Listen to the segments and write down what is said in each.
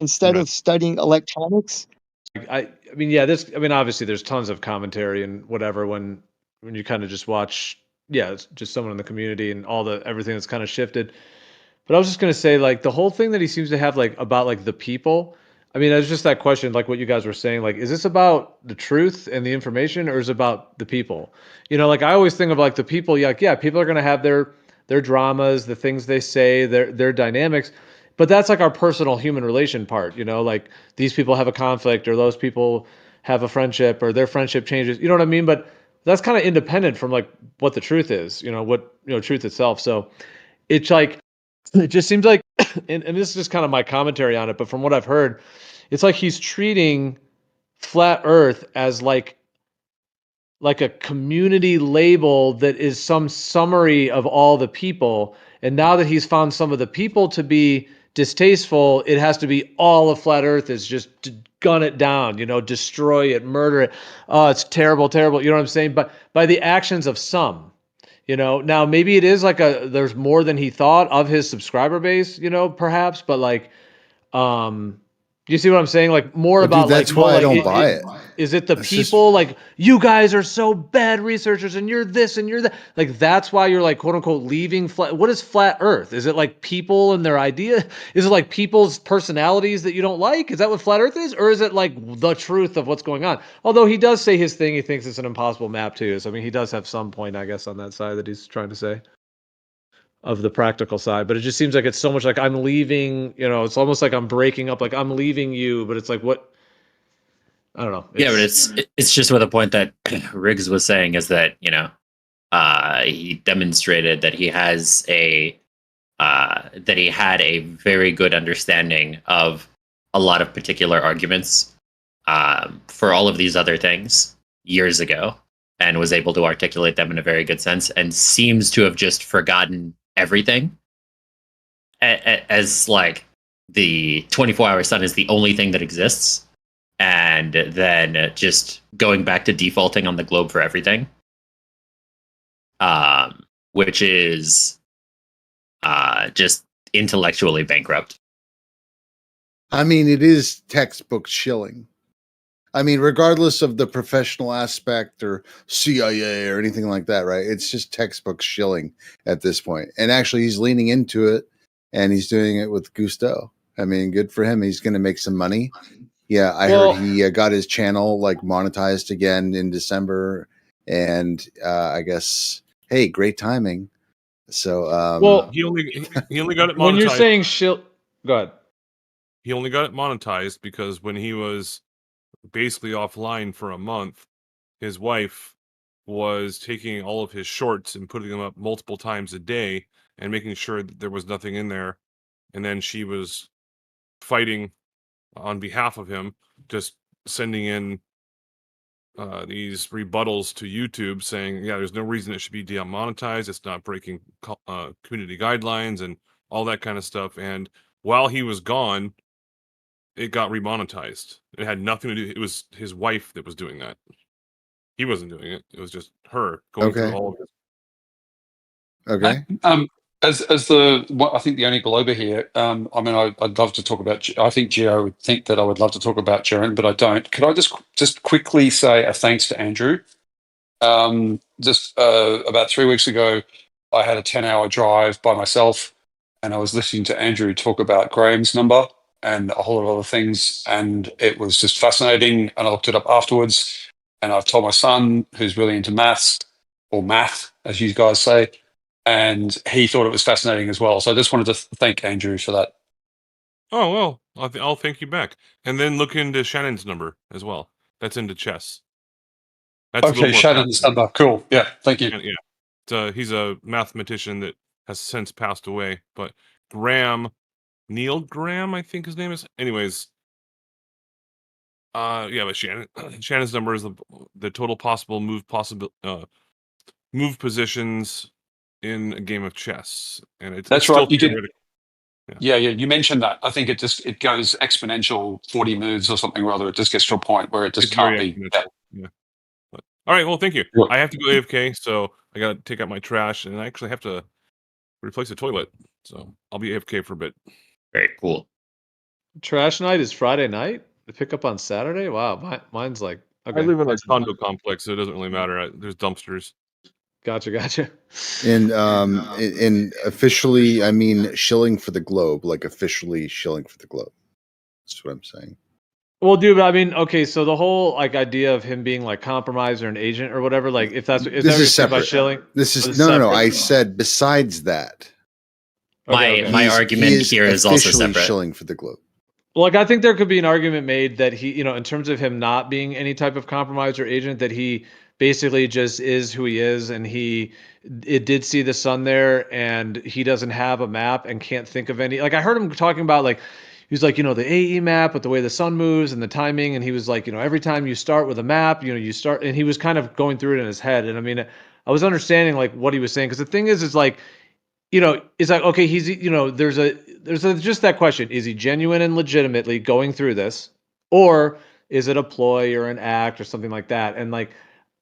instead of studying electronics. I mean, yeah, I mean, obviously there's tons of commentary and whatever when you kind of just watch, yeah, it's just someone in the community and everything that's kind of shifted. But I was just gonna say, like, the whole thing that he seems to have, like, about like the people. I mean, it's just that question, like what you guys were saying, like, is this about the truth and the information, or is it about the people? Like I always think of like the people, like, yeah, people are gonna have their dramas, the things they say, their dynamics, but that's like our personal human relation part. Like these people have a conflict, or those people have a friendship, or their friendship changes. You know what I mean? But that's kind of independent from like what the truth is. What truth itself. So it's like it just seems like, and this is just kind of my commentary on it, but from what I've heard, it's like he's treating flat Earth as like a community label that is some summary of all the people. And now that he's found some of the people to be distasteful, it has to be all of flat Earth is just to gun it down, destroy it, murder it. Oh, it's terrible, terrible. You know what I'm saying? But by the actions of some. Now maybe it is like there's more than he thought of his subscriber base, perhaps, but like, do you see what I'm saying? Like more Well, about dude, that's like, no, why I like don't buy it. is it the It's just- people like you guys are so bad researchers and you're this and you're that? Like that's why you're like quote unquote leaving flat. What is flat Earth? Is it like people and their idea? Is it like people's personalities that you don't like? Is that what flat Earth is, or is it like the truth of what's going on? Although he does say his thing, he thinks it's an impossible map too. So I mean, he does have some point, I guess, on that side that he's trying to say of the practical side, but it just seems like it's so much like I'm leaving, it's almost like I'm breaking up, like I'm leaving you, but it's like what I don't know. Yeah, but it's just with the point that Riggs was saying is that he demonstrated that he has that he had a very good understanding of a lot of particular arguments for all of these other things years ago, and was able to articulate them in a very good sense, and seems to have just forgotten everything as like the 24-hour sun is the only thing that exists, and then just going back to defaulting on the globe for everything, which is just intellectually bankrupt. I mean, it is textbook shilling. I mean, regardless of the professional aspect or CIA or anything like that, right? It's just textbook shilling at this point. And actually, he's leaning into it, and he's doing it with gusto. I mean, good for him. He's going to make some money. Yeah, I heard he got his channel like monetized again in December, and I guess, hey, great timing. So, he only got it monetized. When you're saying go ahead. He only got it monetized because when he was basically offline for a month, his wife was taking all of his shorts and putting them up multiple times a day and making sure that there was nothing in there, and then she was fighting on behalf of him, just sending in these rebuttals to YouTube saying, yeah, there's no reason it should be demonetized. It's not breaking community guidelines and all that kind of stuff. And while he was gone, it got remonetized. It had nothing to do. It was his wife that was doing that. He wasn't doing it. It was just her going through all of it. Okay. I think the only Glober here. I mean, I'd love to talk about. I think Geo would think that I would love to talk about Jeran, but I don't. Could I just quickly say a thanks to Andrew? Just about 3 weeks ago, I had a 10-hour drive by myself, and I was listening to Andrew talk about Graham's number and a whole lot of other things, and it was just fascinating. And I looked it up afterwards, and I've told my son, who's really into math, as you guys say. And he thought it was fascinating as well. So I just wanted to thank Andrew for that. Oh, well, I'll thank you back. And then look into Shannon's number as well. That's into chess. That's okay, Shannon's number. Cool. Yeah, thank you. Yeah. He's a mathematician that has since passed away. But Neil Graham, I think his name is. Anyways, yeah, but Shannon's number is the total possible move positions in a game of chess, and that's right. You did. Yeah, you mentioned that. I think it goes exponential 40 moves or something or other. It just gets to a point where it just can't be. Yeah. But, all right. Well, thank you. Sure. I have to go AFK, so I got to take out my trash, and I actually have to replace the toilet. So I'll be AFK for a bit. Very cool. Trash night is Friday night. They pick up on Saturday. Wow, mine's like okay. I live in a condo complex, so it doesn't really matter. There's dumpsters. Gotcha. And officially, I mean shilling for the globe, like officially shilling for the globe. That's what I'm saying. Well, dude, but I mean, okay, so the whole like idea of him being like compromised or an agent or whatever, like if that's This that is what you're saying separate. about shilling? This Oh, is this is no. separate? I said besides that, Okay. My argument here is also officially separate. shilling for the globe. Like, I think there could be an argument made that he, you know, in terms of him not being any type of compromise or agent, that he basically just is who he is, and it did see the sun there, and he doesn't have a map and can't think of any. Like, I heard him talking about like. He was like, you know, the AE map with the way the sun moves and the timing. And he was like, you know, every time you start with a map, you know, you start, and he was kind of going through it in his head. And I mean, I was understanding like what he was saying. Cause the thing is like, you know, it's like, okay, he's, you know, there's just that question. Is he genuine and legitimately going through this? Or is it a ploy or an act or something like that? And like,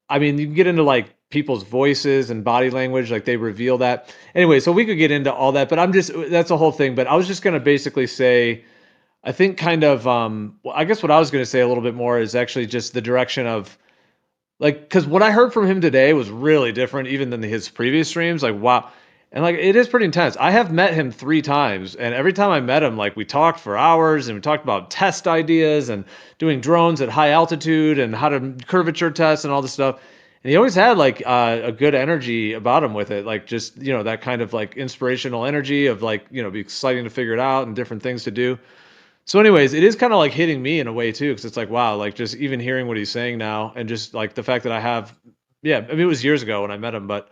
I mean, you can get into like people's voices and body language, like they reveal that. Anyway, so we could get into all that, but that's the whole thing. But I was just going to basically say, I think kind of, well, I guess what I was going to say a little bit more is actually just the direction of like, because what I heard from him today was really different even than his previous streams. Like, wow. And like, it is pretty intense. I have met him 3 times, and every time I met him, like, we talked for hours and we talked about test ideas and doing drones at high altitude and how to curvature test and all this stuff. And he always had like a good energy about him with it, like just, you know, that kind of like inspirational energy of like, you know, be exciting to figure it out and different things to do. So, anyways, it is kind of like hitting me in a way too, because it's like, wow, like just even hearing what he's saying now, and just like the fact that I have, yeah, I mean, it was years ago when I met him, but,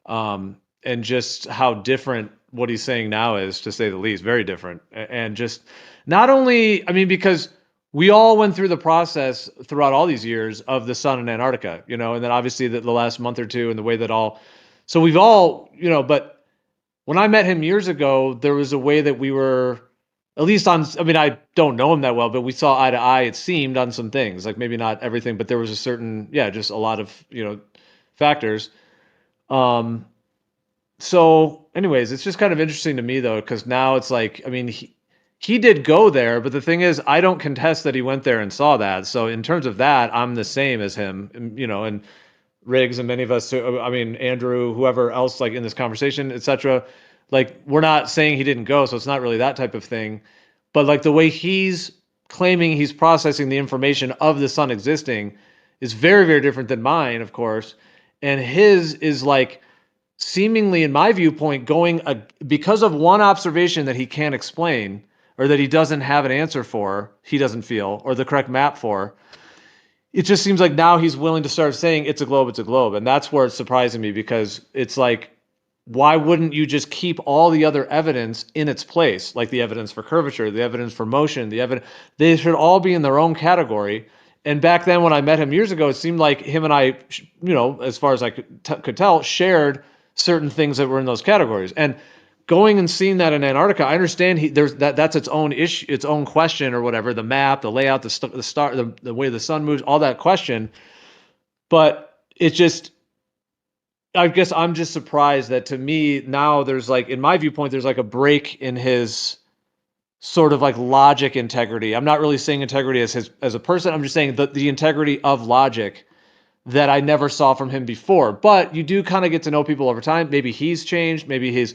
and just how different what he's saying now is, to say the least, very different, and just not only, I mean, because we all went through the process throughout all these years of the sun in Antarctica, you know, and then obviously the last month or two, and the way that all, so we've all, you know, but when I met him years ago, there was a way that we were, at least on, I mean, I don't know him that well, but we saw eye to eye, it seemed, on some things, like maybe not everything, but there was a certain, yeah, just a lot of, you know, factors. So anyways, it's just kind of interesting to me though, because now it's like, I mean, he did go there, but the thing is, I don't contest that he went there and saw that. So in terms of that, I'm the same as him, you know, and Riggs and many of us, I mean, Andrew, whoever else, like in this conversation, etc. Like, we're not saying he didn't go, so it's not really that type of thing. But like the way he's claiming he's processing the information of the sun existing is very, very different than mine, of course. And his is like seemingly, in my viewpoint, going because of one observation that he can't explain, or that he doesn't have an answer for, he doesn't feel, or the correct map for. It just seems like now he's willing to start saying it's a globe, and that's where it's surprising me, because it's like, why wouldn't you just keep all the other evidence in its place, like the evidence for curvature, the evidence for motion, the evidence? They should all be in their own category. And back then, when I met him years ago, it seemed like him and I, you know, as far as I could tell, shared certain things that were in those categories. And going and seeing that in Antarctica, I understand that's its own issue, its own question or whatever, the map, the layout, the star, the way the sun moves, all that question. But it just, I guess I'm just surprised that, to me now, there's like, in my viewpoint, there's like a break in his sort of like logic integrity. I'm not really saying integrity as a person. I'm just saying the integrity of logic that I never saw from him before. But you do kind of get to know people over time. Maybe he's changed. Maybe he's,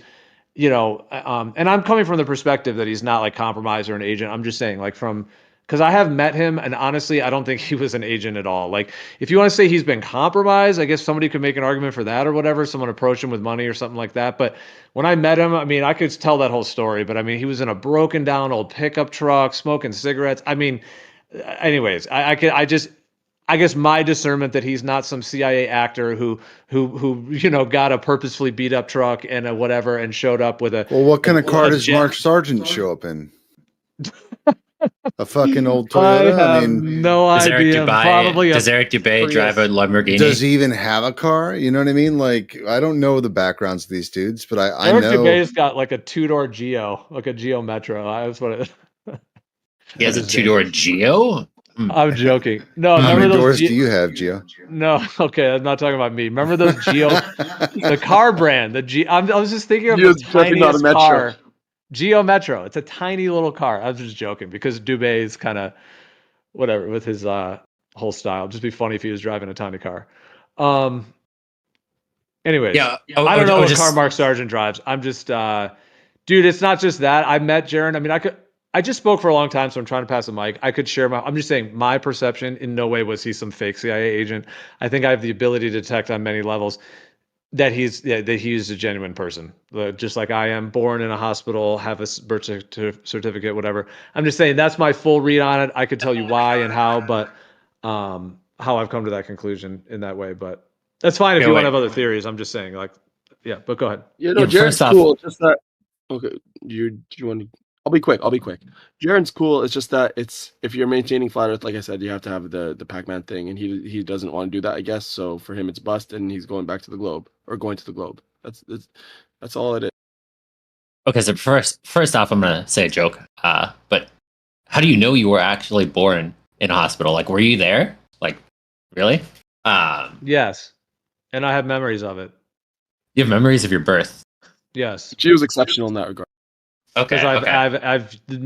you know, and I'm coming from the perspective that he's not like compromised or an agent. I'm just saying, like, because I have met him, and honestly, I don't think he was an agent at all. Like, if you want to say he's been compromised, I guess somebody could make an argument for that or whatever. Someone approached him with money or something like that. But when I met him, I mean, I could tell that whole story, but I mean, he was in a broken down old pickup truck, smoking cigarettes. I mean, anyways, I guess my discernment that he's not some CIA actor who you know, got a purposefully beat up truck and a whatever and showed up with a. Well, what kind of car does jet. Mark Sargent show up in? A fucking old I Toyota? have I mean, no idea. Probably does Eric Dubay Prius. drive a Lamborghini? does he even have a car? You know what I mean? Like, I don't know the backgrounds of these dudes, but I Eric know. Dubay's got like a 2-door Geo, like a Geo Metro. That's what it. He has a 2-door Geo? I'm joking. No, How remember many those doors do you have, Gio? No, okay, I'm not talking about me. Remember those Geo, the car brand, I was just thinking of Geo's the definitely not a tiniest Metro. car. Geo Metro. It's a tiny little car. I was just joking because Dubé is kind of whatever with his whole style. It'd just be funny if he was driving a tiny car. Anyways, Yeah, I don't know what car just Mark Sargent drives. I'm just, dude. It's not just that. I met Jeran. I mean, I just spoke for a long time, so I'm trying to pass the mic. I could share my. I'm just saying my perception. In no way was he some fake CIA agent. I think I have the ability to detect on many levels that he's a genuine person, just like I am. Born in a hospital, have a birth certificate, whatever. I'm just saying that's my full read on it. I could tell you why and how, but how I've come to that conclusion in that way. But that's fine if Yeah, you want to wait. have other theories. I'm just saying, like, yeah. But go ahead. Yeah, no, Yeah, Jared's first off- cool. It's just that okay, you want to? I'll be quick. Jared's cool. It's just that it's if you're maintaining flat Earth, like I said, you have to have the Pac-Man thing, and he doesn't want to do that, I guess. So for him, it's bust, and he's going back to the globe or going to the globe. That's all it is. Okay, so first off, I'm gonna say a joke. But how do you know you were actually born in a hospital? Like, were you there? Like, really? Yes, and I have memories of it. You have memories of your birth. Yes, She was exceptional in that regard. Okay. because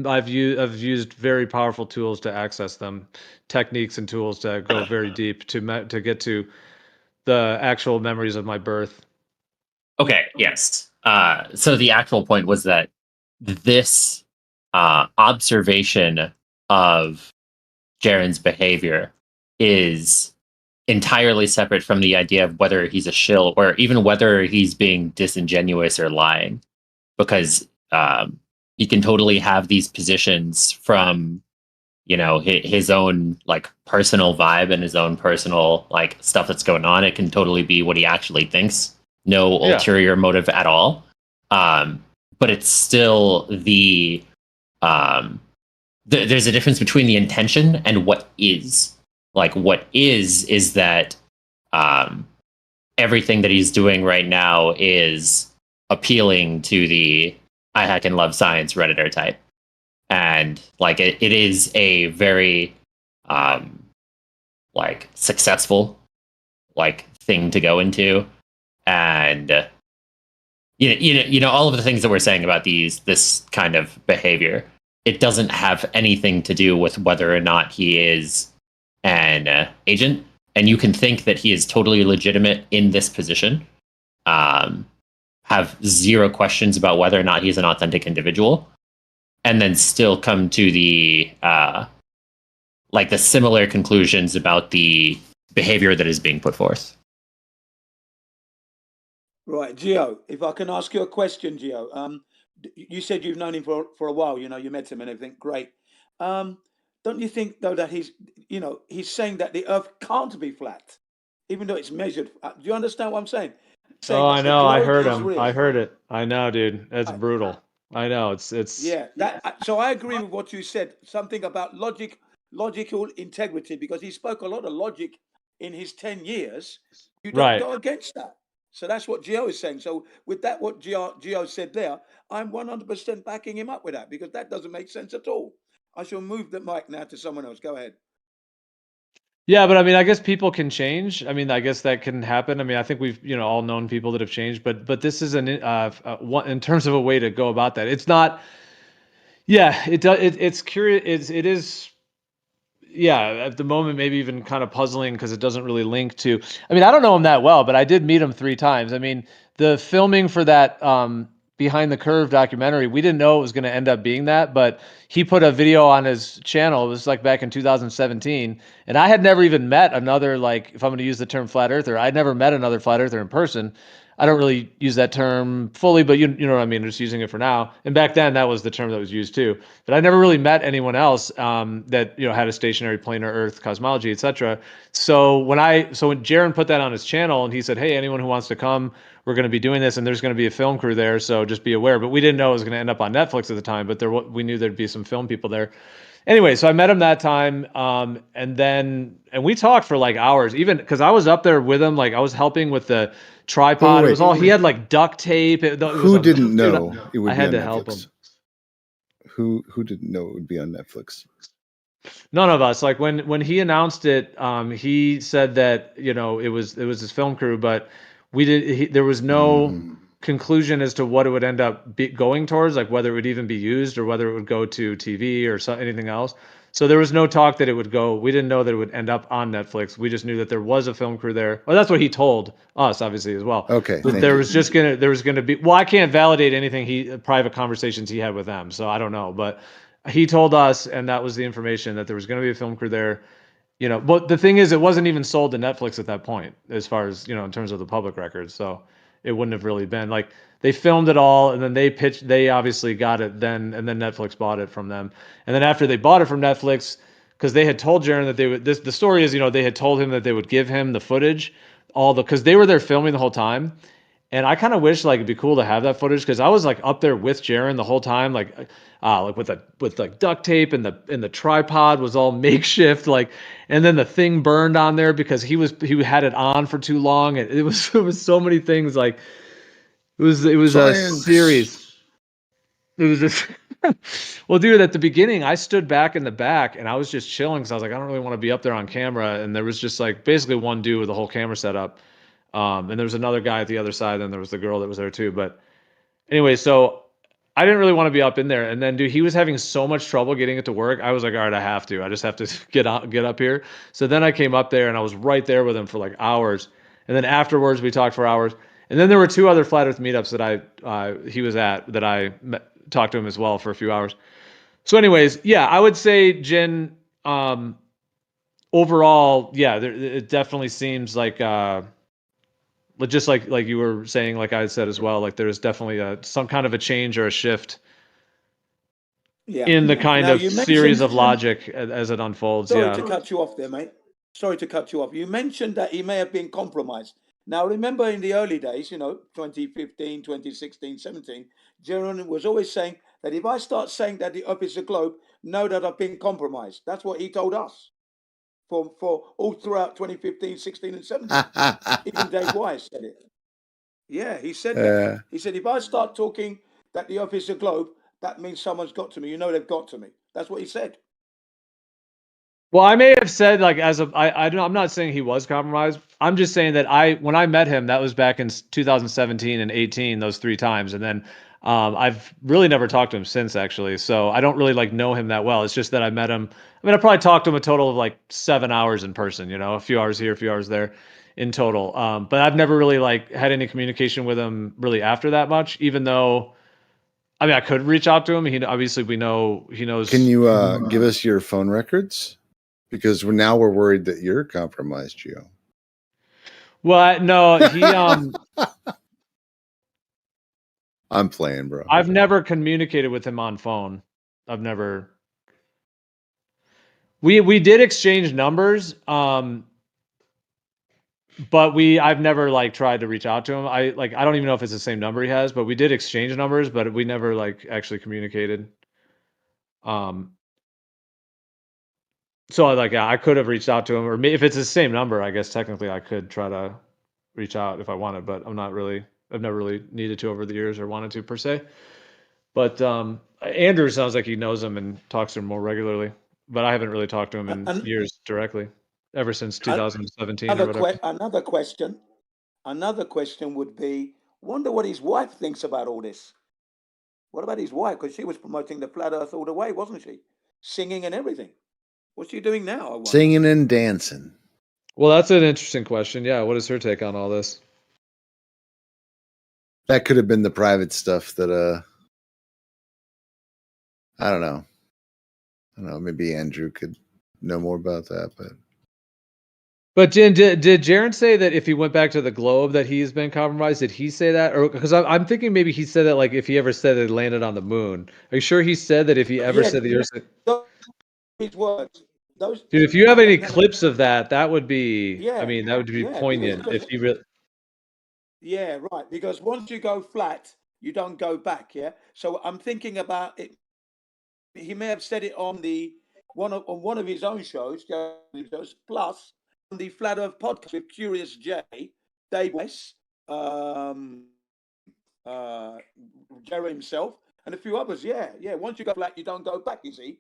I've used very powerful tools to access them, techniques and tools to go very deep to get to the actual memories of my birth. Okay, yes. So the actual point was that this observation of Jeran's behavior is entirely separate from the idea of whether he's a shill or even whether he's being disingenuous or lying, because he can totally have these positions from his own like personal vibe and his own personal like stuff that's going on. It can totally be what he actually thinks. No ulterior motive at all. But it's still there's a difference between the intention and what is. Like what is that everything that he's doing right now is appealing to the I hack and love science Redditor type. And like it is a very like successful like thing to go into. And all of the things that we're saying about this kind of behavior, it doesn't have anything to do with whether or not he is an agent. And you can think that he is totally legitimate in this position, have zero questions about whether or not he's an authentic individual, and then still come to the like the similar conclusions about the behavior that is being put forth. Right, Geo, if I can ask you a question, Geo. You said you've known him for a while, you met him and everything, great. Don't you think, though, that he's saying that the Earth can't be flat, even though it's measured? Do you understand what I'm saying? Oh, I know. I heard him. Real. I heard it. I know, dude. That's brutal. I know. It's. Yeah. So I agree with what you said. Something about logical integrity, because he spoke a lot of logic in his 10 years. You don't go against that. So that's what Geo is saying. So with that, what Geo said there, I'm 100% backing him up with that, because that doesn't make sense at all. I shall move the mic now to someone else. Go ahead. Yeah, but I mean, I guess people can change. I mean, I guess that can happen. I mean, I think we've all known people that have changed, but this is one in terms of a way to go about that. It's not. Yeah, it does. It's curious. It is. Yeah, at the moment, maybe even kind of puzzling because it doesn't really link to. I mean, I don't know him that well, but I did meet him 3 times. I mean, the filming for that Behind the Curve documentary, we didn't know it was going to end up being that, but he put a video on his channel. It was like back in 2017, and I had never even met another, like, if I'm going to use the term flat earther, I'd never met another flat earther in person. I don't really use that term fully, but you know what I mean. I'm just using it for now. And back then, that was the term that was used too. But I never really met anyone else that had a stationary planar Earth cosmology, etc. So when Jeran put that on his channel and he said, "Hey, anyone who wants to come, we're going to be doing this, and there's going to be a film crew there, so just be aware." But we didn't know it was going to end up on Netflix at the time. But we knew there'd be some film people there. Anyway, so I met him that time, and we talked for like hours, even because I was up there with him, like I was helping with the tripod. It was all he had, like duct tape. Who didn't know it would I be had on to Netflix? help him. Who didn't know it would be on Netflix? None of us. Like when he announced it, he said that it was his film crew, but there was no conclusion as to what it would end up going towards, like whether it would even be used or whether it would go to TV or anything else. So there was no talk that it would go. We didn't know that it would end up on Netflix. We just knew that there was a film crew there. Well, that's what he told us, obviously, as well. Okay. But there was gonna be. Well, I can't validate anything private conversations he had with them, so I don't know. But he told us, and that was the information, that there was going to be a film crew there. But the thing is, it wasn't even sold to Netflix at that point, as far as in terms of the public records. So it wouldn't have really been like they filmed it all, and then they obviously got it then, and then Netflix bought it from them. And then after they bought it from Netflix, because they had told Jeran that they would. The story is, they had told him that they would give him the footage, because they were there filming the whole time. And I kind of wish it'd be cool to have that footage, because I was up there with Jeran the whole time, with duct tape, and the tripod was all makeshift, and then the thing burned on there because he had it on for too long, and it was so many things. It was Science. a series. It was just well, dude. At the beginning, I stood back in the back and I was just chilling because I was like, I don't really want to be up there on camera. And there was just basically one dude with the whole camera set up. And there was another guy at the other side, and there was the girl that was there too. But anyway, so I didn't really want to be up in there. And then, dude, he was having so much trouble getting it to work. I was like, all right, I just have to get up here. So then I came up there and I was right there with him for hours. And then afterwards, we talked for hours. And then there were 2 other Flat Earth meetups that he was at, that I talked to him as well for a few hours. So anyways, yeah, I would say, Jin, overall, yeah, it definitely seems like, just like you were saying, like I said as well, there's definitely some kind of a change or a shift in the kind of series of logic as it unfolds. Sorry to cut you off there, mate. Sorry to cut you off. You mentioned that he may have been compromised. Now, remember in the early days, 2015, 2016, 17, Jeran was always saying that if I start saying that the Earth is a globe, know that I've been compromised. That's what he told us for all throughout 2015, 16, and 17. Even Dave Wise said it. Yeah, he said that. He said, if I start talking that the Earth is a globe, that means someone's got to me. They've got to me. That's what he said. Well, I may have said I'm not saying he was compromised. I'm just saying that when I met him, that was back in 2017 and 18, those 3 times. And then I've really never talked to him since, actually. So I don't really know him that well. It's just that I met him. I mean, I probably talked to him a total of 7 hours in person, a few hours here, a few hours there in total. But I've never really had any communication with him really after that much, even though, I mean, I could reach out to him. We know he knows. Can you give us your phone records? Because now we're worried that you're compromised, Geo. Well, no, he. I'm playing, bro. I've never communicated with him on phone. I've never. We did exchange numbers, but I've never tried to reach out to him. I don't even know if it's the same number he has, but we did exchange numbers, but we never actually communicated. So I could have reached out to him, or if it's the same number, I guess technically I could try to reach out if I wanted, but I've never really needed to over the years or wanted to per se. But Andrew sounds like he knows him and talks to him more regularly, but I haven't really talked to him in years directly, ever since 2017 or whatever. Another question would be, wonder what his wife thinks about all this. What about his wife? Because she was promoting the Flat Earth all the way, wasn't she? Singing and everything. What's she doing now? Singing and dancing. Well, that's an interesting question. Yeah, what is her take on all this? That could have been the private stuff that I don't know. Maybe Andrew could know more about that, But Jin, did Jeran say that if he went back to the globe that he's been compromised? Did he say that? Or because I'm thinking maybe he said that if he ever said that he landed on the moon. Are you sure he said that if he ever said the Earth? His words. Dude, if you have any clips of that, that would be. I mean, that would be poignant if you really. Yeah, right. Because once you go flat, you don't go back. Yeah. So I'm thinking about it. He may have said it on one of his own shows, plus on the Flat Earth podcast with Curious J, Dave West, Jeran himself, and a few others. Yeah. Once you go flat, you don't go back. You see.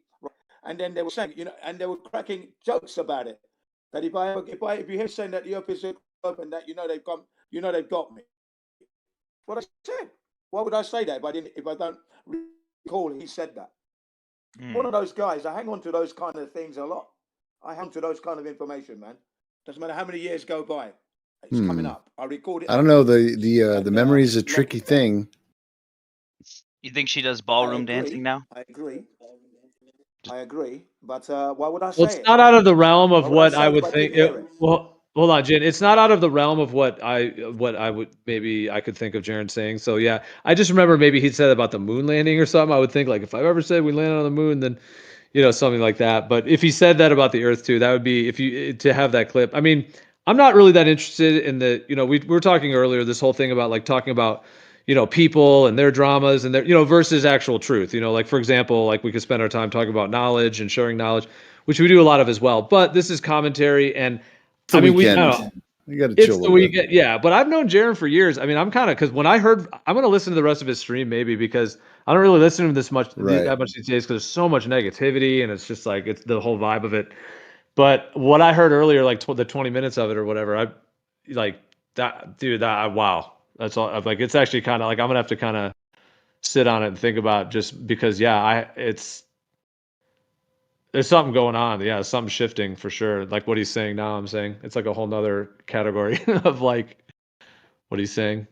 And then they were saying, and they were cracking jokes about it. That if you hear saying that the Earth is a globe and that they've got me. What I said. Why would I say that if I don't recall he said that? One of those guys, I hang on to those kind of things a lot. I hang on to those kind of information, man. Doesn't matter how many years go by. It's coming up. I record it. I don't know. The memory is a tricky thing. You think she does I ballroom agree. dancing now? I agree. But why would I say Well, it's it? not out of the realm Why of would I what say I it would if I think. didn't hear it? Well, hold on, Jin. It's not out of the realm of what I would maybe I could think of Jeran saying. So yeah, I just remember maybe he said about the moon landing or something. I would think like if I've ever said we landed on the moon, then something like that. But if he said that about the Earth too, that would be if you to have that clip. I mean, I'm not really that interested in the. We were talking earlier this whole thing about like talking about people and their dramas and their versus actual truth. Like for example, like we could spend our time talking about knowledge and sharing knowledge, which we do a lot of as well. But this is commentary, and The I mean weekend. I don't know. You got to It's chill a the little bit. weekend, yeah. But I've known Jeran for years. I mean, I'm kind of because when I heard, I'm gonna listen to the rest of his stream maybe because I don't really listen to him this much Right. that much these days because there's so much negativity and it's just like it's the whole vibe of it. But what I heard earlier, like the 20 minutes of it or whatever, I like that, dude. Wow, that's all. Like it's actually kind of like I'm gonna have to kind of sit on it and think about just because, yeah, there's something going on. Yeah, something shifting for sure. Like what he's saying now, I'm saying it's like a whole nother category of like what he's saying.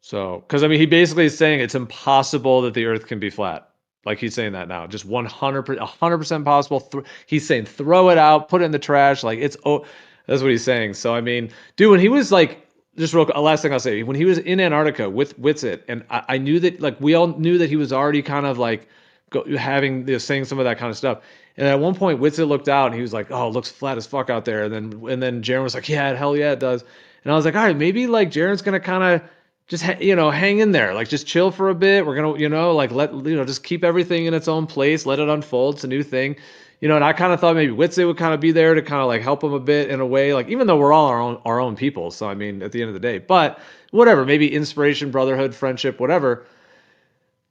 So, because I mean, he basically is saying it's impossible that the Earth can be flat. Like he's saying that now, just 100% possible. He's saying throw it out, put it in the trash. Like that's what he's saying. So I mean, dude, when he was like, just real last thing I'll say, when he was in Antarctica with Witsit, and I knew that like we all knew that he was already kind of like saying some of that kind of stuff. And at one point, Witsit looked out and he was like, "Oh, it looks flat as fuck out there." And then Jeran was like, "Yeah, hell yeah, it does." And I was like, "All right, maybe like Jaren's gonna kind of." Just hang in there, like just chill for a bit. We're gonna like just keep everything in its own place, let it unfold. It's a new thing, and I kind of thought maybe Witsit would kind of be there to kind of like help him a bit in a way, like even though we're all our own people. So I mean, at the end of the day, but whatever, maybe inspiration, brotherhood, friendship, whatever.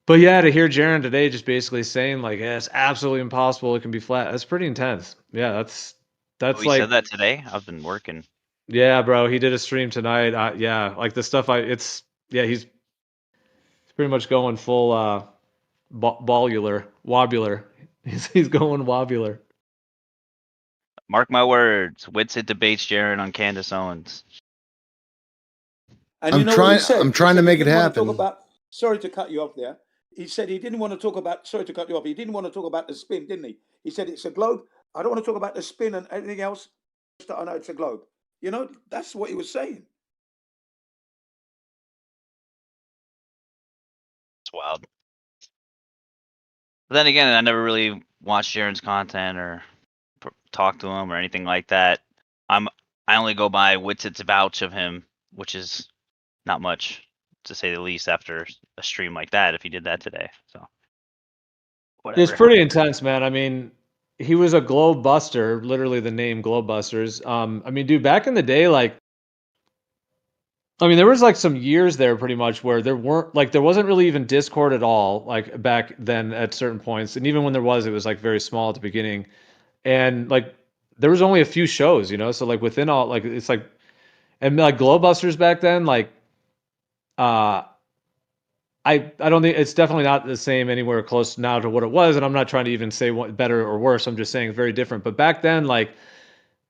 But yeah, to hear Jeran today just basically saying like, yeah, it's absolutely impossible, it can be flat. That's pretty intense. Yeah, that's Oh, he like said that today. I've been working. yeah, bro. He did a stream tonight. Yeah, like the stuff he's pretty much going full wobular. He's going wobular. Mark my words. Witsit debates Jeran on Candace Owens. And I'm you know what he trying. said? I'm He trying to said he make it didn't want to talk happen. about. Sorry to cut you off there. He said he didn't want to talk about. Sorry to cut you off. He didn't want to talk about the spin, didn't he? He said it's a globe. I don't want to talk about the spin and everything else. I know it's a globe. That's what he was saying. It's wild. But then again, I never really watched Jeran's content or talk to him or anything like that. I only go by Witsit's vouch of him, which is not much to say the least after a stream like that. If he did that today, so whatever. It's pretty intense, man. I mean, he was a globe buster, literally the name Globe Busters. I mean, dude, back in the day, like, I mean, there was like some years there pretty much where there wasn't really even Discord at all, like back then at certain points. And even when there was, it was like very small at the beginning. And like there was only a few shows, so like within all like it's like and like Globebusters back then, like I don't think it's definitely not the same anywhere close now to what it was, and I'm not trying to even say what better or worse. I'm just saying very different. But back then, like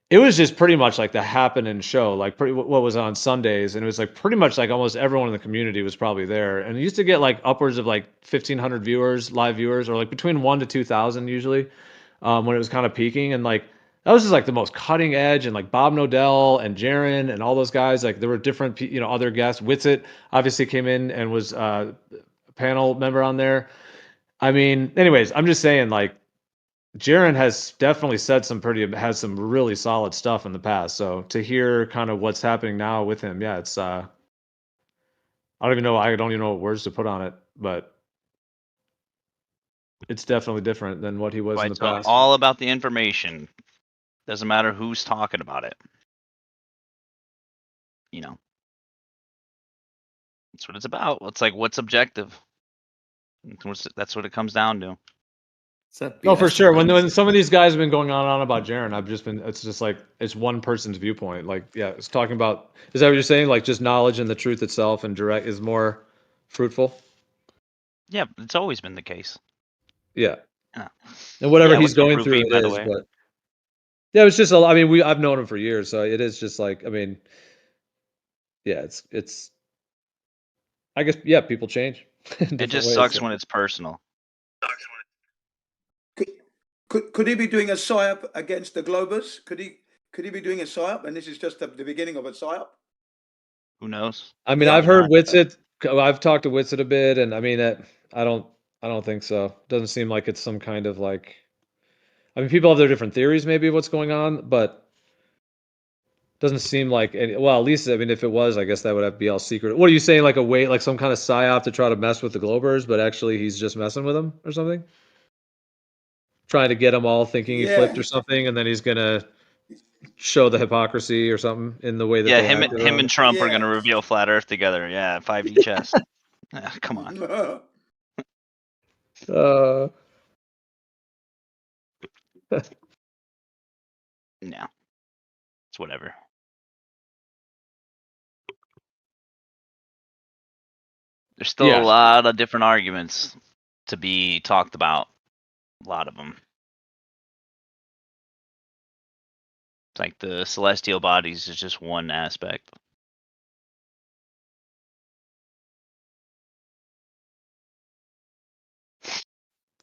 it was just pretty much like the happening show, like what was on Sundays, and it was like pretty much like almost everyone in the community was probably there, and it used to get like upwards of like 1,500 viewers, live viewers, or like between 1 to 2,000 usually, when it was kind of peaking, and like that was just like the most cutting edge, and like Bob Nodell and Jeran and all those guys, like there were different, other guests. Witsit obviously came in and was a panel member on there. I mean, anyways, I'm just saying like Jeran has definitely said has some really solid stuff in the past. So to hear kind of what's happening now with him, yeah, it's I don't even know what words to put on it, but it's definitely different than what he was in the past. All about the information. Doesn't matter who's talking about it. That's what it's about. It's like what's objective. That's what it comes down to. No, for sure. When some of these guys have been going on about Jeran, I've just been, it's just like, it's one person's viewpoint. Like, yeah, it's talking about, is that what you're saying? Like just knowledge and the truth itself and direct is more fruitful? Yeah, it's always been the case. Yeah. Yeah. And whatever Yeah, he's what's the going through, Roohif, by it the is, way? but yeah, it's just, I mean, I've known him for years, so it is just like, I mean, yeah, it's, I guess, yeah, people change. in It different just ways, sucks so. when it's personal. Could he be doing a psyop against the Globers? Could he be doing a psyop, and this is just the beginning of a psyop? Who knows? I mean, Yeah, I've heard not. Witsit. I've talked to Witsit a bit, and I mean, I don't, I don't think so. Doesn't seem like it's some kind of like. I mean, people have their different theories, maybe of what's going on, but doesn't seem like any. Well, at least I mean, if it was, I guess that would have to be all secret. What are you saying? Like a way, like some kind of psyop to try to mess with the Globers, but actually he's just messing with them or something, trying to get them all thinking he flipped Yeah. or something, and then he's gonna show the hypocrisy or something in the way that Yeah, they him acted him on and it. Trump are Yeah. gonna reveal flat Earth together. Yeah, 5D chess. Come on. No, it's whatever. There's still Yeah. a lot of different arguments to be talked about. A lot of them. It's like the celestial bodies is just one aspect.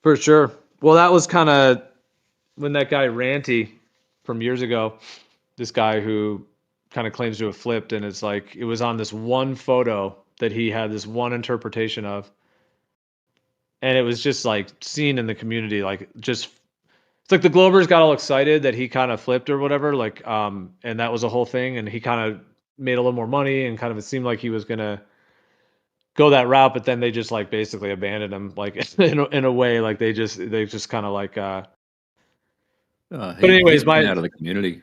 For sure. Well, that was kind of when that guy Ranty from years ago, this guy who kind of claims to have flipped, and it's like it was on this one photo that he had this one interpretation of, and it was just like seen in the community, like just it's like the Globers got all excited that he kind of flipped or whatever, like and that was a whole thing, and he kind of made a little more money, and kind of it seemed like he was gonna go that route, but then they just like basically abandoned him, like in a way, like they just kind of like. But anyways, he's been out of the community.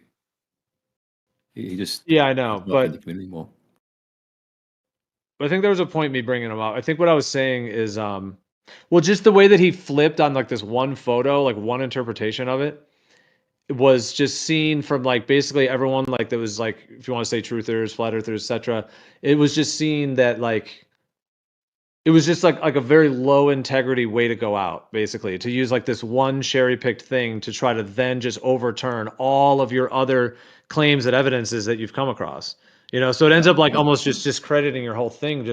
He just yeah, I know, he's not but in the community anymore. I think there was a point me bringing him up. I think what I was saying is, well, just the way that he flipped on like this one photo, like one interpretation of it, was just seen from like basically everyone like that was like, if you want to say truthers, flat earthers, etc. It was just seen that like it was just like a very low integrity way to go out, basically, to use like this one cherry picked thing to try to then just overturn all of your other claims and evidences that you've come across. You know, so it ends up like almost just discrediting your whole thing.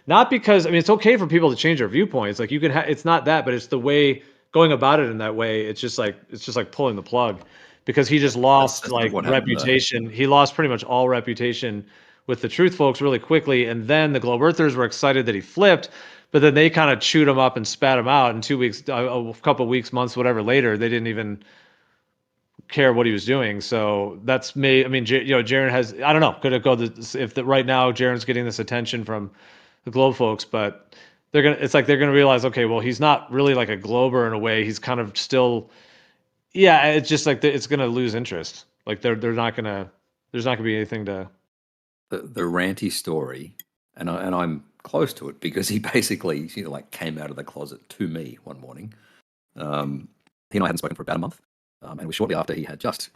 Not because I mean it's okay for people to change their viewpoints. Like you can it's not that, but it's the way going about it in that way. It's just like pulling the plug because he just lost That's like what happened there. reputation. He lost pretty much all reputation with the truth folks really quickly, and then the Globe Earthers were excited that he flipped, but then they kind of chewed him up and spat him out. In 2 weeks, a couple weeks, months, whatever later, they didn't even care what he was doing. So that's me. I mean, Jeran has. I don't know. Could it go if right now Jeran's getting this attention from the Globe folks, but it's like they're gonna realize, okay, well, he's not really like a Glober in a way. He's kind of still. Yeah, it's just like it's gonna lose interest. Like they're not gonna. There's not gonna be anything to. The Ranty story, and I'm close to it because he basically like came out of the closet to me one morning. He and I hadn't spoken for about a month, and it was shortly after he had just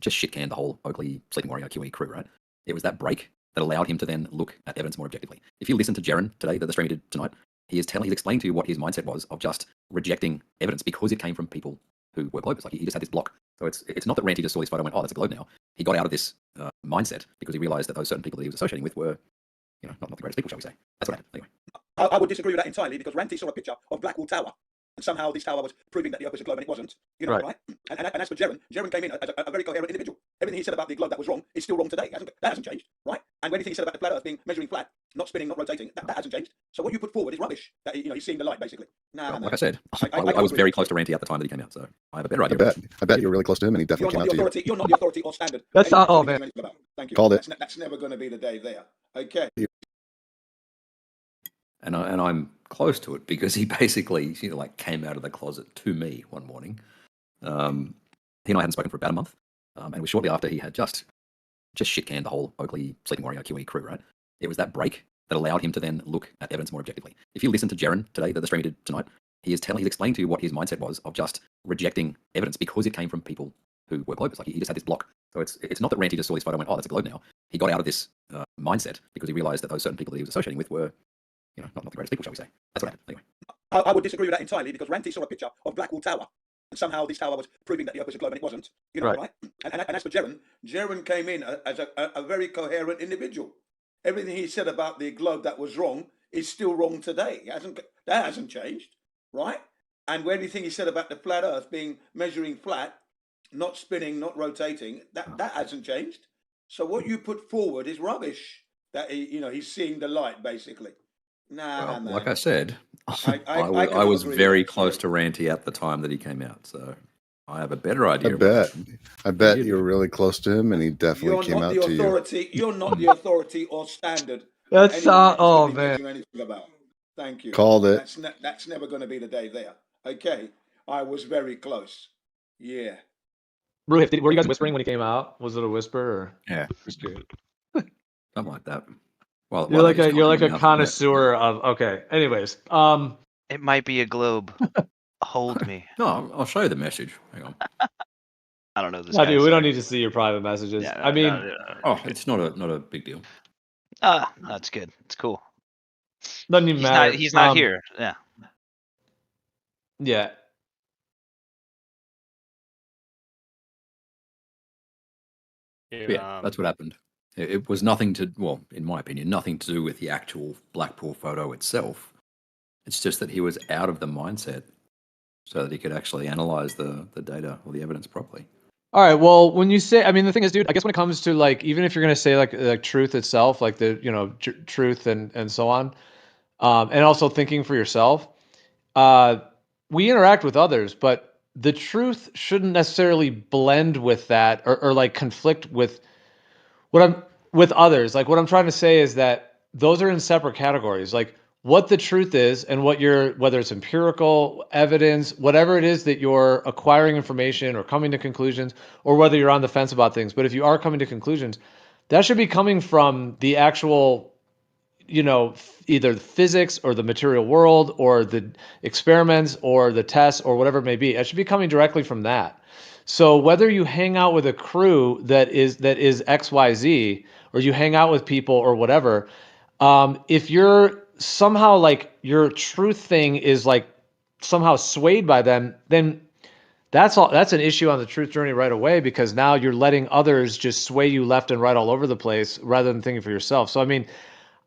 shit canned the whole Oakley Sleeping Warrior QE crew. Right, it was that break that allowed him to then look at evidence more objectively. If you listen to Jeran today, the stream he did tonight, he's explained to you what his mindset was of just rejecting evidence because it came from people who were Globers. Like he just had this block. So it's not that Ranty just saw this photo and went, oh, that's a Globe now. He got out of this mindset because he realized that those certain people that he was associating with were, not the greatest people, shall we say. That's what happened. Anyway. I would disagree with that entirely because Ranty saw a picture of Blackwall Tower. And somehow this tower was proving that the Earth was a globe and it wasn't. Right? And as for Jeran came in as a very coherent individual. Everything he said about the globe that was wrong is still wrong today. That hasn't changed, right? And anything he said about the flat Earth being measuring flat, not spinning, not rotating, that hasn't changed. So what you put forward is rubbish. That he's seeing the light, basically. Like I said, I was very close to Ranty at the time that he came out, so I have a better idea. I bet you're really close to him, and he definitely came out to you. You're not the authority or standard. That's not. Oh man, thank you. Called it. That's never going to be the day there. Okay. And I'm close to it because he basically like came out of the closet to me one morning. He and I hadn't spoken for about a month, and it was shortly after he had just shit canned the whole Oakley Sleeping Warrior QE crew. Right, it was that break that allowed him to then look at evidence more objectively. If you listen to Jeran today, the stream he did tonight, he's explaining to you what his mindset was of just rejecting evidence because it came from people who were globers. Like he just had this block. So it's not that Ranty just saw this photo and went, oh, that's a globe now. He got out of this mindset because he realized that those certain people that he was associating with were, not the greatest people, shall we say. That's what happened. Anyway. I would disagree with that entirely because Ranty saw a picture of Blackwall Tower. And somehow this tower was proving that the Earth was a globe and it wasn't. Right? And as for Jeran came in as a very coherent individual. Everything he said about the globe that was wrong is still wrong today. That hasn't changed, right? And everything he said about the flat Earth measuring flat, not spinning, not rotating, that hasn't changed. So what you put forward is rubbish. That he's seeing the light basically. Man. Like I said, I was very close to Ranty at the time that he came out, so I have a better idea. I bet you were really close to him, and he definitely came out to you. You're not the authority or standard. That's oh man. Anything about. Thank you. Called it. That's never going to be the day there. Okay, I was very close. Yeah. Roohif, were you guys whispering when he came out? Was it a whisper? Or? Yeah, something like that. Well, you're like a connoisseur of. Okay. Anyways, it might be a globe. Hold me. No, I'll show you the message. Hang on. I don't know this. Dude, we don't need to see your private messages. Yeah, I mean, it's not a big deal. That's good. It's cool. Doesn't even matter. He's not here. Yeah. Yeah. Yeah, that's what happened. It was nothing to, well, in my opinion, nothing to do with the actual Blackpool photo itself. It's just that he was out of the mindset so that he could actually analyze the data or the evidence properly. All right. Well, when you say, I mean, the thing is, dude, I guess when it comes to like, even if you're going to say like truth itself, like the, truth and so on, and also thinking for yourself, we interact with others, but the truth shouldn't necessarily blend with that or like conflict with with others. Like what I'm trying to say is that those are in separate categories. Like what the truth is and whether it's empirical evidence, whatever it is that you're acquiring information or coming to conclusions, or whether you're on the fence about things. But if you are coming to conclusions, that should be coming from the actual, either the physics or the material world or the experiments or the tests or whatever it may be. It should be coming directly from that. So whether you hang out with a crew that is XYZ, or you hang out with people or whatever, if you're somehow like your truth thing is like somehow swayed by them, then that's an issue on the truth journey right away, because now you're letting others just sway you left and right all over the place rather than thinking for yourself. So I mean,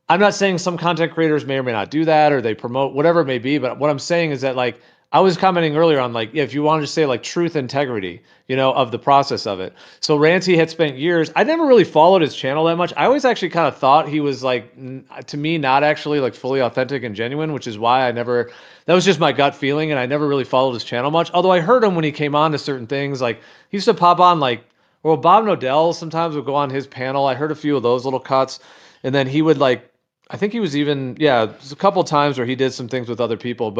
I'm not saying some content creators may or may not do that, or they promote whatever it may be, but what I'm saying is that like I was commenting earlier on, like, if you wanted to say like truth integrity, of the process of it. So Ranty had spent years, I never really followed his channel that much. I always actually kind of thought he was like, to me, not actually like fully authentic and genuine, which is why that was just my gut feeling. And I never really followed his channel much. Although I heard him when he came on to certain things, like he used to pop on Bob Nodell sometimes would go on his panel. I heard a few of those little cuts. And then he would I think he was even, there's a couple times where he did some things with other people,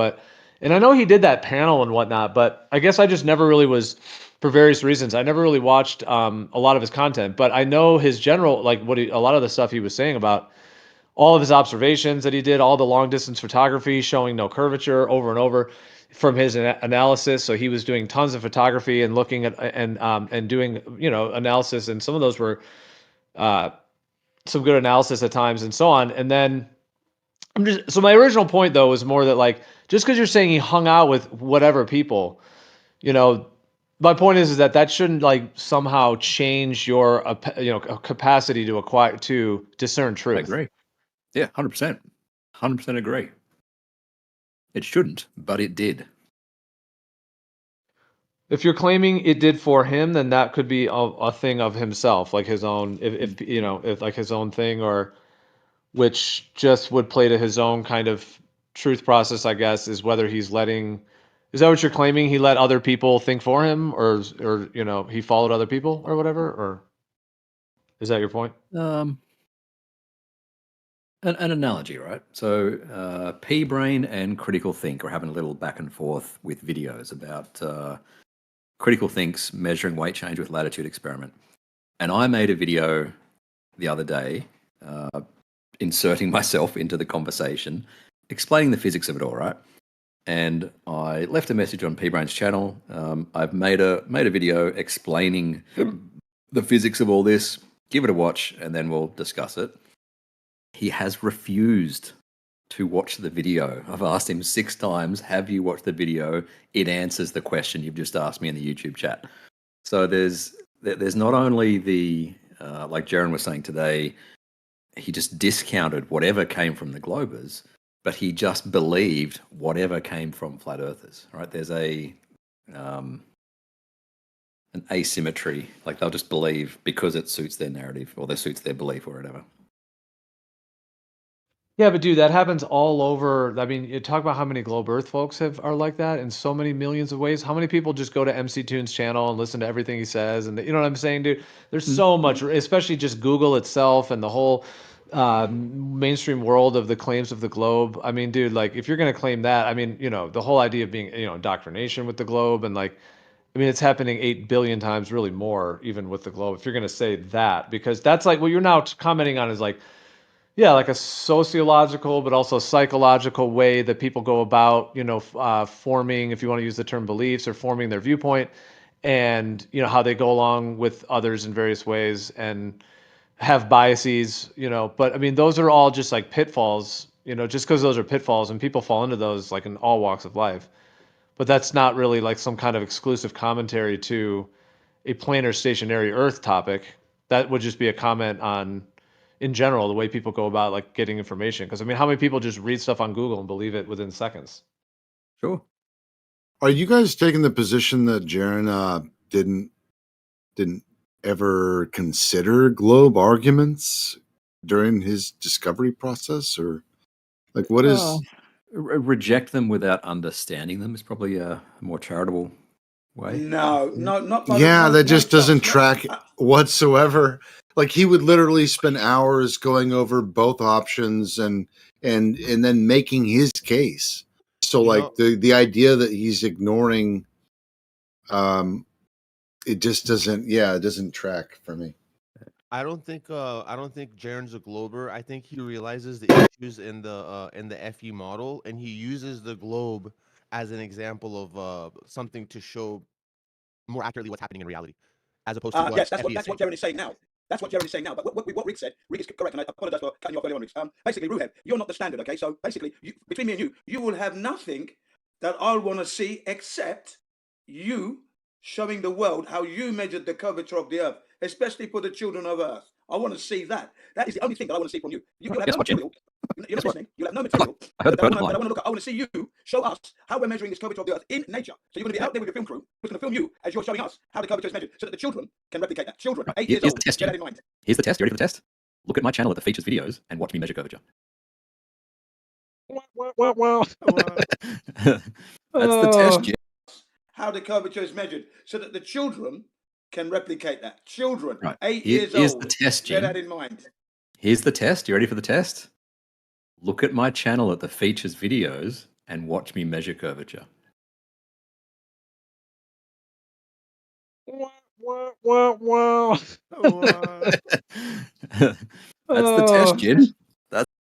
and I know he did that panel and whatnot, but I guess I just never really was, for various reasons, I never really watched a lot of his content, but I know his general, like a lot of the stuff he was saying about all of his observations that he did, all the long distance photography showing no curvature over and over from his analysis. So he was doing tons of photography and looking at and doing, analysis, and some of those were some good analysis at times and so on. And then so my original point though was more that like, just because you're saying he hung out with whatever people, my point is that shouldn't like somehow change your capacity to discern truth. I agree. Yeah, 100%. 100% agree. It shouldn't, but it did. If you're claiming it did for him, then that could be a thing of himself, like his own, if like his own thing, or which just would play to his own kind of truth process, I guess, is whether he's is that what you're claiming? He let other people think for him, or he followed other people or whatever, or is that your point? An analogy, right? So P-Brain and Critical Think are having a little back and forth with videos about Critical Think's measuring weight change with latitude experiment. And I made a video the other day inserting myself into the conversation, explaining the physics of it all, right? and I left a message on P-Brain's channel. I've made a video explaining the physics of all this. Give it a watch, and then we'll discuss it. He has refused to watch the video. I've asked him 6 times, have you watched the video? It answers the question you've just asked me in the YouTube chat. So there's not only the, like Jeran was saying today, he just discounted whatever came from the Globers, but he just believed whatever came from flat earthers, right? There's an asymmetry, like they'll just believe because it suits their narrative or that suits their belief or whatever. Yeah, but dude, that happens all over. I mean, you talk about how many Globe Earth folks are like that in so many millions of ways. How many people just go to MC Tune's channel and listen to everything he says? And you know what I'm saying, dude? There's so much, especially just Google itself and the whole mainstream world of the claims of the globe. I mean, dude, like if you're going to claim that, I mean, you know, the whole idea of being, you know, indoctrination with the globe and like, I mean, it's happening 8 billion times, really more, even with the globe. If you're going to say that, because that's like what you're now commenting on is like, yeah, like a sociological, but also psychological way that people go about, you know, forming, if you want to use the term beliefs, or forming their viewpoint, and you know how they go along with others in various ways and have biases, you know. But I mean, those are all just like pitfalls, you know, just because those are pitfalls and people fall into those like in all walks of life. But that's not really like some kind of exclusive commentary to a planar stationary Earth topic. That would just be a comment on, in general, the way people go about like getting information. Because I mean, how many people just read stuff on Google and believe it within seconds? Sure. Are you guys taking the position that Jeran didn't ever consider globe arguments during his discovery process, or like what is? Reject them without understanding them is probably a more charitable way. No, not by Yeah, no, that no just chance. doesn't track whatsoever. Like he would literally spend hours going over both options and then making his case. So You like know, the idea that he's ignoring it just doesn't it doesn't track for me. I don't think Jaren's a glober. I think he realizes the issues in the FE model, and he uses the globe as an example of something to show more accurately what's happening in reality, as opposed to what Yes, that's FE is what saying. Jeran is saying now. That's what Jeran is saying now. But what Rick said, Rick is correct, and I apologize for cutting you off earlier on, Rick. Basically, Roohif, you're not the standard, okay? So basically, between me and you will have nothing that I'll want to see except you showing the world how you measured the curvature of the Earth, especially for the children of Earth. I want to see that. That is the only thing that I want to see from you. You'll have Guess no what, Jim? material. You're not listening. You'll have no material. I heard the But I pertinent want line. to look at. I want to see you show us how we're measuring this curvature of the Earth in nature. So you're going to be out there with your film crew, who's going to film you as you're showing us how the curvature is measured, so that the children can replicate that. Children, Right. 8 years Here's old, the test, bear Jim. that in mind. Here's the test. You ready for the test? Look at my channel at the features videos and watch me measure curvature. That's the test, Jim. How the curvature is measured, so that the children can replicate that. Children, Right. 8 Here's years the old, test, bear Jim. that in mind. Here's the test. You ready for the test? Look at my channel at the features videos and watch me measure curvature. That's the test, Jim.